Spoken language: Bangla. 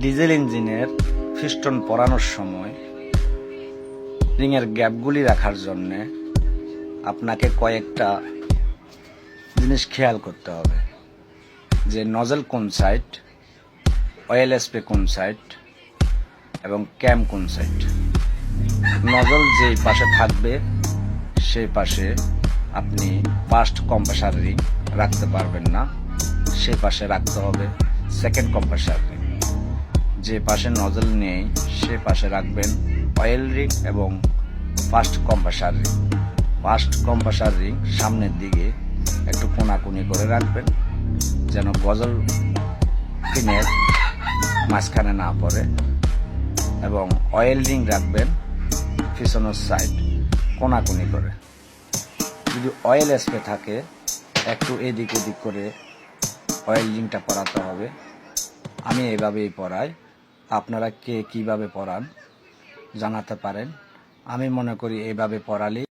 ডিজেল ইঞ্জিনের পিস্টন পরানোর সময় রিংয়ের গ্যাপগুলি রাখার জন্য আপনাকে কয়েকটা জিনিস খেয়াল করতে হবে, যে নজল কোন সাইড, অয়েল স্প্রে কোন সাইড এবং ক্যাম কোন সাইড। নজল যেই পাশে থাকবে সেই পাশে আপনি ফার্স্ট কম্প্রেসার রিং রাখতে পারবেন না, সেই পাশে রাখতে হবে সেকেন্ড কম্প্রেসার রিং। যে পাশে নজল নেই সে পাশে রাখবেন অয়েল রিং এবং first compressor ring. First compressor ring সামনের দিকে একটু কোনাকুনি করে রাখবেন, যেন গজল পিনের মাঝখানে না পড়ে, এবং অয়েল রিং রাখবেন পিছনের সাইড কোনাকুনি করে। যদি অয়েল স্প্রে থাকে একটু এদিক ওদিক করে অয়েল রিংটা পরাতে হবে। আমি এইভাবেই পরাই, আপনারা কে কিভাবে পরান জানাতে পারেন। আমি মনে করি এইভাবে পরালেই